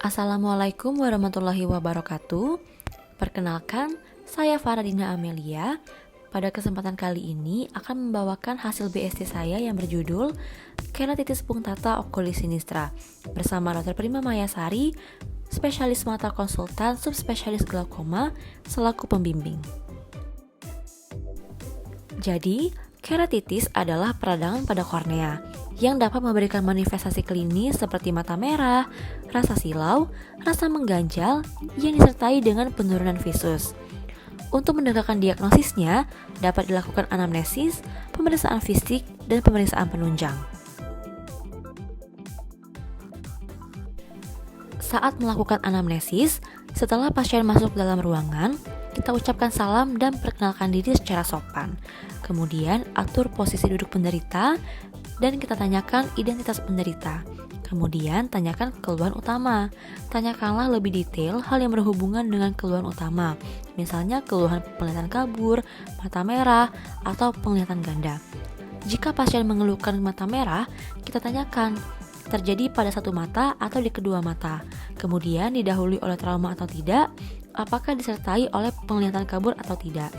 Assalamualaikum warahmatullahi wabarakatuh. Perkenalkan, saya Faradina Amelia. Pada kesempatan kali ini akan membawakan hasil BSc saya yang berjudul Keratitis Punctata Oculis Sinistra bersama Dr. Prima Mayasari, spesialis mata konsultan subspesialis glaukoma selaku pembimbing. Jadi, keratitis adalah peradangan pada kornea yang dapat memberikan manifestasi klinis seperti mata merah, rasa silau, rasa mengganjal yang disertai dengan penurunan visus. Untuk menegakkan diagnosisnya, dapat dilakukan anamnesis, pemeriksaan fisik, dan pemeriksaan penunjang. Saat melakukan anamnesis, setelah pasien masuk dalam ruangan, kita ucapkan salam dan perkenalkan diri secara sopan. Kemudian atur posisi duduk penderita dan kita tanyakan identitas penderita. Kemudian tanyakan keluhan utama. Tanyakanlah lebih detail hal yang berhubungan dengan keluhan utama. Misalnya keluhan penglihatan kabur, mata merah, atau penglihatan ganda. Jika pasien mengeluhkan mata merah, kita tanyakan terjadi pada satu mata atau di kedua mata. Kemudian didahului oleh trauma atau tidak, apakah disertai oleh penglihatan kabur atau tidak.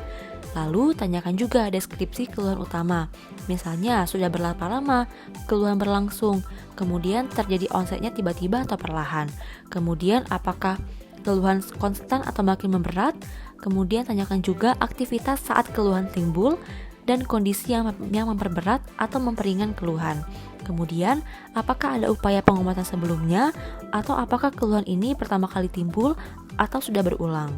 Lalu tanyakan juga deskripsi keluhan utama. Misalnya sudah berapa lama keluhan berlangsung, kemudian terjadi onsetnya tiba-tiba atau perlahan. Kemudian apakah keluhan konstan atau makin memberat. Kemudian tanyakan juga aktivitas saat keluhan timbul dan kondisi yang memperberat atau memperingan keluhan. Kemudian, apakah ada upaya pengobatan sebelumnya atau apakah keluhan ini pertama kali timbul atau sudah berulang.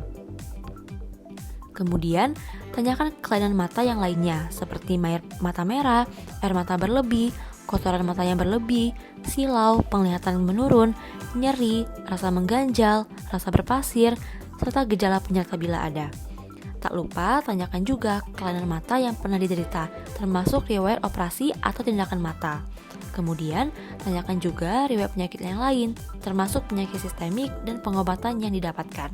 Kemudian, tanyakan kelainan mata yang lainnya seperti mata merah, air mata berlebih, kotoran mata yang berlebih, silau, penglihatan menurun, nyeri, rasa mengganjal, rasa berpasir, serta gejala penyerta bila ada. Tak lupa tanyakan juga kelainan mata yang pernah diderita, termasuk riwayat operasi atau tindakan mata. Kemudian, tanyakan juga riwayat penyakit yang lain, termasuk penyakit sistemik dan pengobatan yang didapatkan.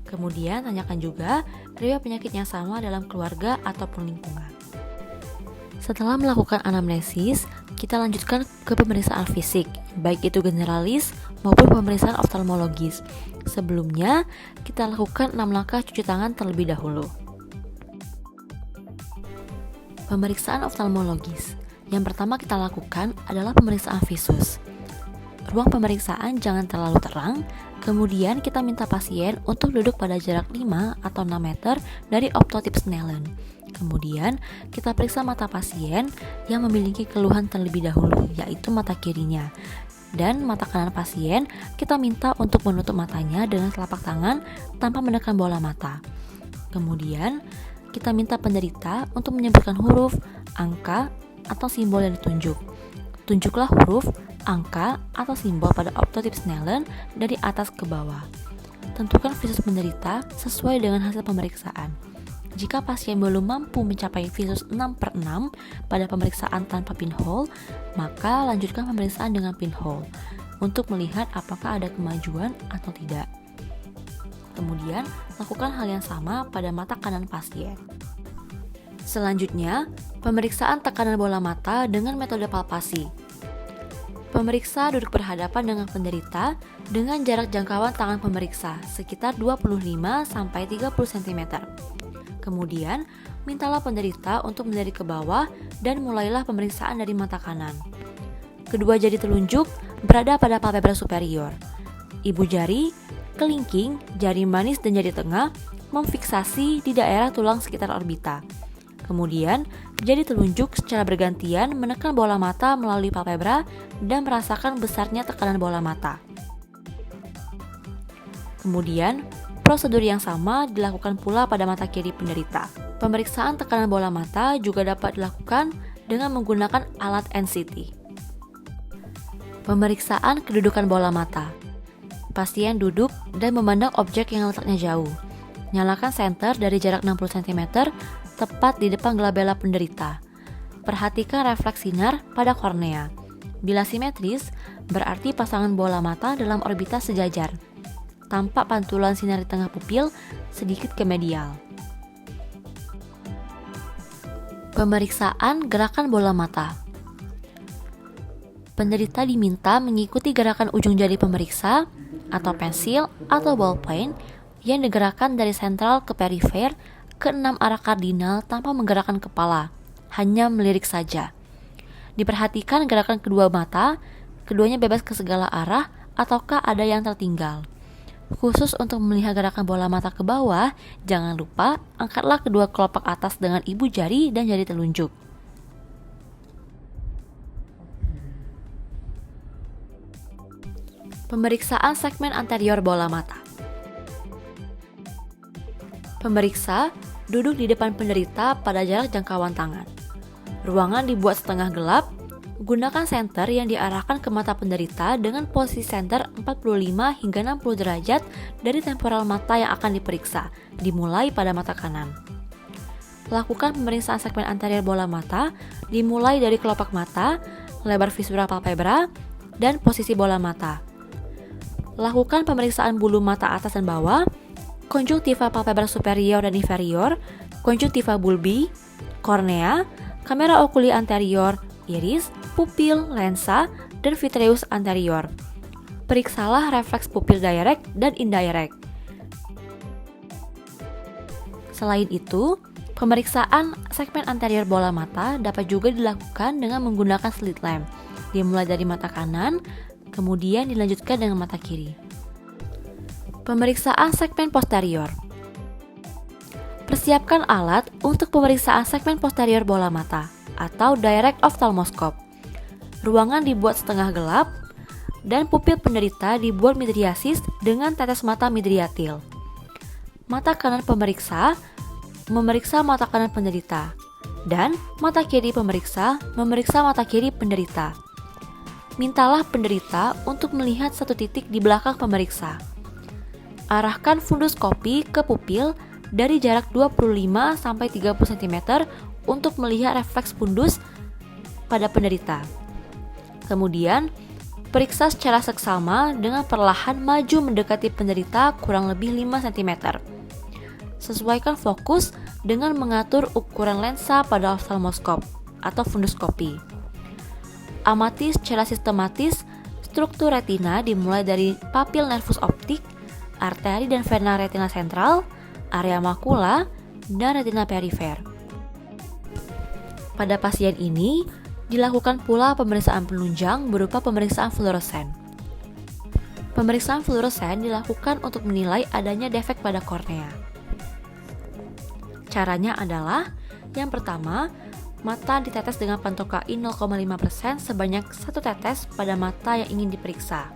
Kemudian, tanyakan juga riwayat penyakit yang sama dalam keluarga ataupun lingkungan. Setelah melakukan anamnesis, kita lanjutkan ke pemeriksaan fisik, baik itu generalis maupun pemeriksaan oftalmologis. Sebelumnya, kita lakukan 6 langkah cuci tangan terlebih dahulu. Pemeriksaan oftalmologis. Yang pertama kita lakukan adalah pemeriksaan visus. Ruang pemeriksaan jangan terlalu terang, kemudian kita minta pasien untuk duduk pada jarak 5 atau 6 meter dari optotip Snellen. Kemudian kita periksa mata pasien yang memiliki keluhan terlebih dahulu, yaitu mata kirinya. Dan mata kanan pasien kita minta untuk menutup matanya dengan telapak tangan tanpa menekan bola mata. Kemudian kita minta penderita untuk menyebutkan huruf, angka, atau simbol yang ditunjuk. Tunjuklah huruf, angka, atau simbol pada optotip Snellen dari atas ke bawah. Tentukan visus penderita sesuai dengan hasil pemeriksaan. Jika pasien belum mampu mencapai visus 6/6 pada pemeriksaan tanpa pinhole, maka lanjutkan pemeriksaan dengan pinhole untuk melihat apakah ada kemajuan atau tidak. Kemudian, lakukan hal yang sama pada mata kanan pasien. Selanjutnya, pemeriksaan tekanan bola mata dengan metode palpasi. Pemeriksa duduk berhadapan dengan penderita dengan jarak jangkauan tangan pemeriksa sekitar 25-30 cm. Kemudian, mintalah penderita untuk melirik ke bawah dan mulailah pemeriksaan dari mata kanan. Kedua jari telunjuk berada pada palpebra superior. Ibu jari, kelingking, jari manis dan jari tengah memfiksasi di daerah tulang sekitar orbita. Kemudian, jari telunjuk secara bergantian menekan bola mata melalui palpebra dan merasakan besarnya tekanan bola mata. Kemudian, prosedur yang sama dilakukan pula pada mata kiri penderita. Pemeriksaan tekanan bola mata juga dapat dilakukan dengan menggunakan alat NCT. Pemeriksaan kedudukan bola mata. Pasien duduk dan memandang objek yang letaknya jauh. Nyalakan senter dari jarak 60 cm tepat di depan glabella penderita. Perhatikan refleks sinar pada kornea. Bila simetris, berarti pasangan bola mata dalam orbita sejajar. Tampak pantulan sinar di tengah pupil sedikit ke medial. Pemeriksaan gerakan bola mata. Penderita diminta mengikuti gerakan ujung jari pemeriksa atau pensil atau ballpoint yang digerakkan dari sentral ke perifer ke 6 arah kardinal tanpa menggerakkan kepala, hanya melirik saja. Diperhatikan gerakan kedua mata, keduanya bebas ke segala arah ataukah ada yang tertinggal. Khusus untuk melihat gerakan bola mata ke bawah, jangan lupa angkatlah kedua kelopak atas dengan ibu jari dan jari telunjuk. Pemeriksaan segmen anterior bola mata. Pemeriksa duduk di depan penderita pada jarak jangkauan tangan. Ruangan dibuat setengah gelap. Gunakan senter yang diarahkan ke mata penderita dengan posisi senter 45 hingga 60 derajat dari temporal mata yang akan diperiksa, dimulai pada mata kanan. Lakukan pemeriksaan segmen anterior bola mata, dimulai dari kelopak mata, lebar visura palpebra, dan posisi bola mata. Lakukan pemeriksaan bulu mata atas dan bawah, konjungtiva palpebra superior dan inferior, konjungtiva bulbi, kornea, kamera okuli anterior, iris, pupil, lensa, dan vitreous anterior. Periksalah refleks pupil direct dan indirect. Selain itu, pemeriksaan segmen anterior bola mata dapat juga dilakukan dengan menggunakan slit lamp, dimulai dari mata kanan, kemudian dilanjutkan dengan mata kiri. Pemeriksaan segmen posterior. Persiapkan alat untuk pemeriksaan segmen posterior bola mata atau direct ophthalmoscope. Ruangan dibuat setengah gelap dan pupil penderita dibuat midriasis dengan tetes mata midriatil. Mata kanan pemeriksa memeriksa mata kanan penderita dan mata kiri pemeriksa memeriksa mata kiri penderita. Mintalah penderita untuk melihat satu titik di belakang pemeriksa. Arahkan funduskopi ke pupil dari jarak 25-30 cm untuk melihat refleks fundus pada penderita. Kemudian, periksa secara seksama dengan perlahan maju mendekati penderita kurang lebih 5 cm. Sesuaikan fokus dengan mengatur ukuran lensa pada oftalmoskop atau funduskopi. Amati secara sistematis struktur retina dimulai dari papil nervus optik, arteri dan vena retina sentral, area makula, dan retina perifer. Pada pasien ini, dilakukan pula pemeriksaan penunjang berupa pemeriksaan fluoresen. Pemeriksaan fluoresen dilakukan untuk menilai adanya defek pada kornea. Caranya adalah, yang pertama, mata ditetes dengan pantokain 0,5% sebanyak 1 tetes pada mata yang ingin diperiksa.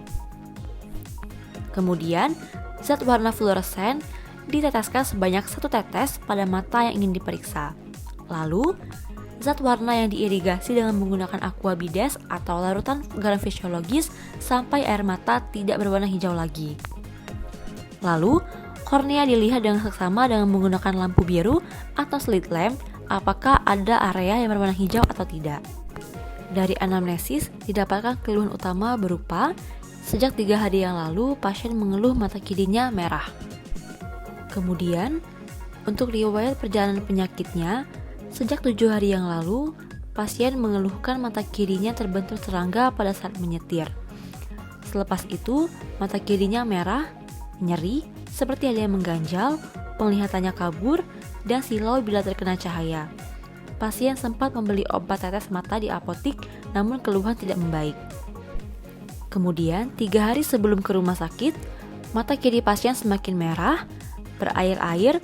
Kemudian, zat warna fluoresen diteteskan sebanyak 1 tetes pada mata yang ingin diperiksa. Lalu, zat warna yang diirigasi dengan menggunakan aqua bides atau larutan garam fisiologis sampai air mata tidak berwarna hijau lagi. Lalu, kornea dilihat dengan seksama dengan menggunakan lampu biru atau slit lamp apakah ada area yang berwarna hijau atau tidak. Dari anamnesis didapatkan keluhan utama berupa sejak 3 hari yang lalu pasien mengeluh mata kirinya merah. Kemudian, untuk riwayat perjalanan penyakitnya, sejak 7 hari yang lalu, pasien mengeluhkan mata kirinya terbentur serangga pada saat menyetir. Selepas itu, mata kirinya merah, nyeri, seperti ada yang mengganjal, penglihatannya kabur, dan silau bila terkena cahaya. Pasien sempat membeli obat tetes mata di apotik, namun keluhan tidak membaik. Kemudian, 3 hari sebelum ke rumah sakit, mata kiri pasien semakin merah, berair-air,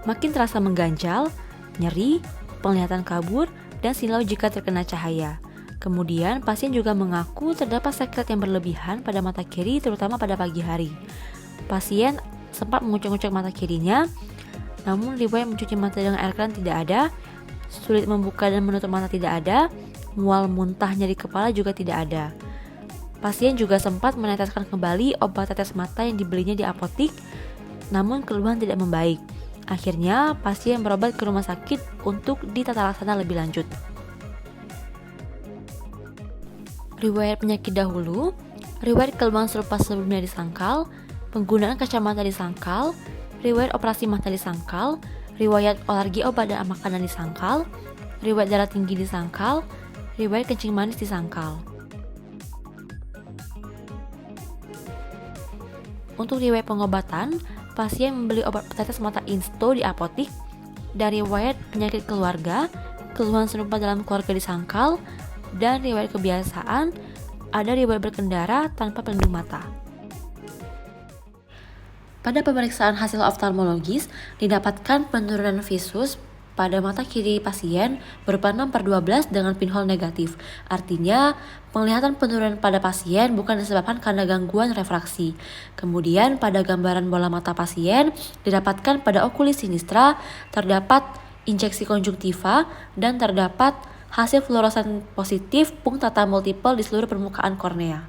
makin terasa mengganjal, nyeri, penglihatan kabur, dan silau jika terkena cahaya. Kemudian, pasien juga mengaku terdapat sekret yang berlebihan pada mata kiri, terutama pada pagi hari. Pasien sempat mengucek-ngucek mata kirinya, namun riwayat mencuci mata dengan air keran tidak ada, sulit membuka dan menutup mata tidak ada, mual muntah nyeri kepala juga tidak ada. Pasien juga sempat meneteskan kembali obat tetes mata yang dibelinya di apotik, namun keluhan tidak membaik. Akhirnya, pasien berobat ke rumah sakit untuk ditata laksana lebih lanjut. Riwayat penyakit dahulu, riwayat keluhan serupa sebelumnya disangkal, penggunaan kacamata disangkal, riwayat operasi mata disangkal, riwayat alergi obat dan makanan disangkal, riwayat darah tinggi disangkal, riwayat kencing manis disangkal. Untuk riwayat pengobatan, pasien membeli obat tetes mata Insto di apotik, dari riwayat penyakit keluarga, keluhan serupa dalam keluarga disangkal, dan riwayat kebiasaan, ada riwayat berkendara tanpa pelindung mata. Pada pemeriksaan hasil oftalmologis, didapatkan penurunan visus pada mata kiri pasien berupa 6/12 dengan pinhole negatif. Artinya, penglihatan penurunan pada pasien bukan disebabkan karena gangguan refraksi. Kemudian, pada gambaran bola mata pasien, didapatkan pada okulis sinistra, terdapat injeksi konjungtiva, dan terdapat hasil fluoresan positif punktata multiple di seluruh permukaan kornea.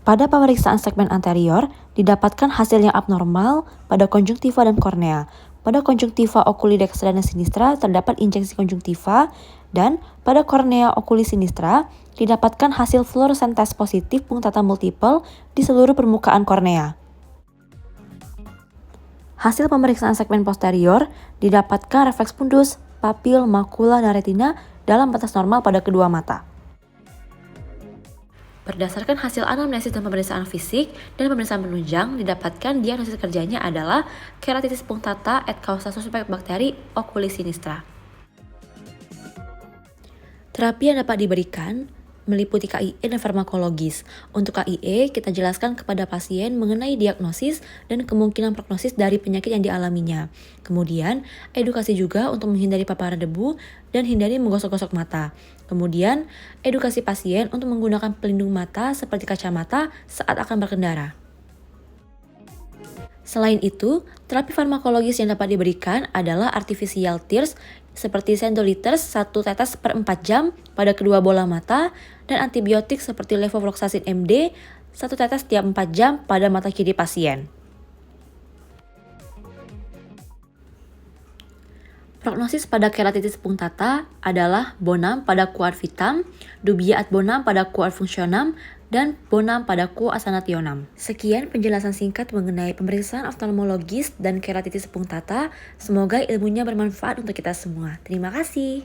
Pada pemeriksaan segmen anterior, didapatkan hasil yang abnormal pada konjungtiva dan kornea. Pada konjungtiva okuli dextra dan sinistra terdapat injeksi konjungtiva, dan pada kornea okuli sinistra didapatkan hasil fluoresan tes positif punktata multiple di seluruh permukaan kornea. Hasil pemeriksaan segmen posterior didapatkan refleks fundus, papil, makula, dan retina dalam batas normal pada kedua mata. Berdasarkan hasil anamnesis dan pemeriksaan fisik dan pemeriksaan penunjang, didapatkan diagnosis kerjanya adalah keratitis punctata et causa suspek bakteri oculi sinistra. Terapi yang dapat diberikan meliputi KIE dan farmakologis. Untuk KIE, kita jelaskan kepada pasien mengenai diagnosis dan kemungkinan prognosis dari penyakit yang dialaminya. Kemudian, edukasi juga untuk menghindari paparan debu dan hindari menggosok-gosok mata. Kemudian, edukasi pasien untuk menggunakan pelindung mata seperti kacamata saat akan berkendara. Selain itu, terapi farmakologis yang dapat diberikan adalah artificial tears seperti sendoliters 1 tetes per 4 jam pada kedua bola mata, dan antibiotik seperti levofloxacin MD 1 tetes setiap 4 jam pada mata kiri pasien. Prognosis pada keratitis punctata adalah bonam pada quad vitam, dubia ad bonam pada quad functionam, dan bonam pada quo asanationam. Sekian penjelasan singkat mengenai pemeriksaan oftalmologis dan keratitis punctata. Semoga ilmunya bermanfaat untuk kita semua. Terima kasih.